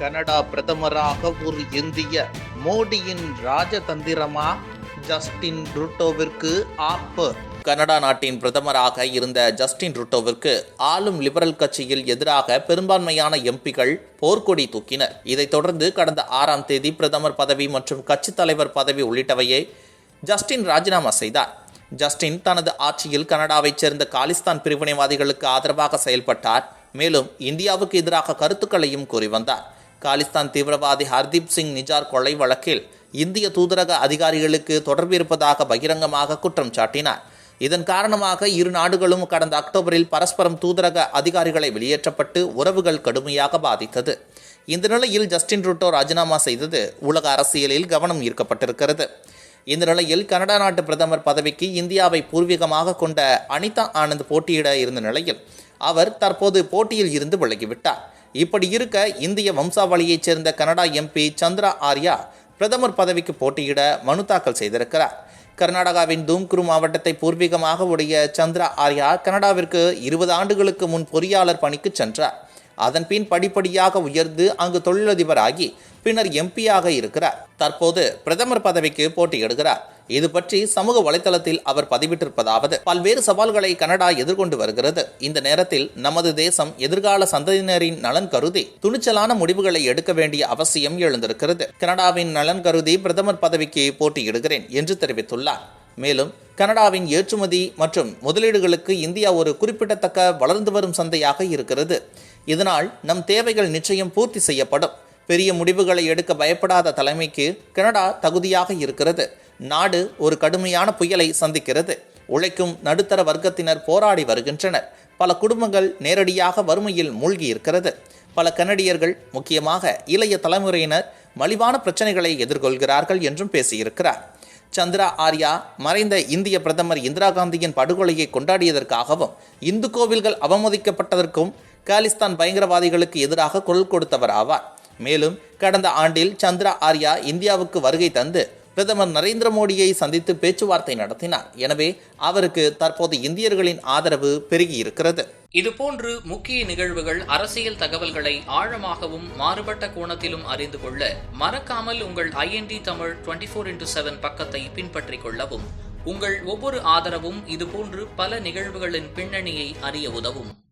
Canada பிரதமராக ஒரு இந்திய மோடியின் ராஜதந்திரமா? ஜஸ்டின் ட்ரூடோவிற்கு ஆப்பு. கனடா நாட்டின் பிரதமராக இருந்த ஜஸ்டின் ட்ரூடோவிற்கு ஆளும் லிபரல் கட்சியில் எதிராக பெரும்பான்மையான எம்பிக்கள் போர்க்கொடி தூக்கினர். இதைத் தொடர்ந்து கடந்த 6ஆம் தேதி பிரதமர் பதவி மற்றும் கட்சித் தலைவர் பதவி உள்ளிட்டவையை ஜஸ்டின் ராஜினாமா செய்தார். ஜஸ்டின் தனது ஆட்சியில் கனடாவைச் சேர்ந்த காலிஸ்தான் பிரிவினைவாதிகளுக்கு ஆதரவாக செயல்பட்டார். மேலும் இந்தியாவுக்கு எதிராக கருத்துக்களையும் கூறி வந்தார். காலிஸ்தான் தீவிரவாதி ஹர்தீப் சிங் நிஜார் கொலை வழக்கில் இந்திய தூதரக அதிகாரிகளுக்கு தொடர்பு இருப்பதாக பகிரங்கமாக குற்றம் சாட்டினார். இதன் காரணமாக இரு நாடுகளும் கடந்த அக்டோபரில் பரஸ்பரம் தூதரக அதிகாரிகளை வெளியேற்றப்பட்டு உறவுகள் கடுமையாக பாதித்தது. இந்த நிலையில் ஜஸ்டின் ட்ரூடோ ராஜினாமா செய்தது உலக அரசியலில் கவனம் ஈர்க்கப்பட்டிருக்கிறது. இந்த நிலையில் கனடா நாட்டு பிரதமர் பதவிக்கு இந்தியாவை பூர்வீகமாக கொண்ட அனிதா ஆனந்த் போட்டியிட இருந்த நிலையில் அவர் தற்போது போட்டியில் இருந்து விலகிவிட்டார். இப்படி இருக்க இந்திய வம்சாவளியைச் சேர்ந்த கனடா எம்பி சந்திரா ஆர்யா பிரதமர் பதவிக்கு போட்டியிட மனு தாக்கல் செய்திருக்கிறார். கர்நாடகாவின் தூம்குரு மாவட்டத்தை பூர்வீகமாக உடைய சந்திரா ஆர்யா கனடாவிற்கு 20 ஆண்டுகளுக்கு முன் பொறியாளர் பணிக்கு சென்றார். அதன்பின் படிப்படியாக உயர்ந்து அங்கு தொழிலதிபராகி பின்னர் எம்பியாக இருக்கிறார். தற்போது பிரதமர் பதவிக்கு போட்டியிடுகிறார். இது பற்றி சமூக வலைதளத்தில் அவர் பதிவிட்டிருப்பதாவது: பல்வேறு சவால்களை கனடா எதிர்கொண்டு வருகிறது. இந்த நேரத்தில் நமது தேசம் எதிர்கால சந்ததியினரின் நலன் கருதி துணிச்சலான முடிவுகளை எடுக்க வேண்டிய அவசியம் எழுந்திருக்கிறது. கனடாவின் நலன் கருதி பிரதமர் பதவிக்கு போட்டியிடுகிறேன் என்று தெரிவித்துள்ளார். மேலும் கனடாவின் ஏற்றுமதி மற்றும் முதலீடுகளுக்கு இந்தியா ஒரு குறிப்பிடத்தக்க வளர்ந்து வரும் சந்தையாக இருக்கிறது. இதனால் நம் தேவைகள் நிச்சயம் பூர்த்தி செய்யப்படும். பெரிய முடிவுகளை எடுக்க பயப்படாத தலைமைக்கு கனடா தகுதியாக இருக்கிறது. நாடு ஒரு கடுமையான புயலை சந்திக்கிறது. உழைக்கும் நடுத்தர வர்க்கத்தினர் போராடி வருகின்றனர். பல குடும்பங்கள் நேரடியாக வறுமையில் மூழ்கி இருக்கிறது. பல கனடியர்கள், முக்கியமாக இளைய தலைமுறையினர் மலிவான பிரச்சனைகளை எதிர்கொள்கிறார்கள் என்றும் பேசியிருக்கிறார். சந்திரா ஆர்யா மறைந்த இந்திய பிரதமர் இந்திரா காந்தியின் படுகொலையை கொண்டாடியதற்காகவும் இந்து கோவில்கள் அவமதிக்கப்பட்டதற்கும் காலிஸ்தான் பயங்கரவாதிகளுக்கு எதிராக குரல் கொடுத்தவர் ஆவார். மேலும் கடந்த ஆண்டில் சந்திரா ஆர்யா இந்தியாவுக்கு வருகை தந்து பிரதமர் நரேந்திர மோடியை சந்தித்து பேச்சுவார்த்தை நடத்தினார். எனவே அவருக்கு தற்போது இந்தியர்களின் ஆதரவு பெருகி இருக்கிறது. இதுபோன்று முக்கிய நிகழ்வுகள், அரசியல் தகவல்களை ஆழமாகவும் மாறுபட்ட கோணத்திலும் அறிந்து கொள்ள மறக்காமல் உங்கள் IND தமிழ் 24x7 பக்கத்தை பின்பற்றிக் கொள்ளவும். உங்கள் ஒவ்வொரு ஆதரவும் இதுபோன்று பல நிகழ்வுகளின் பின்னணியை அறிய உதவும்.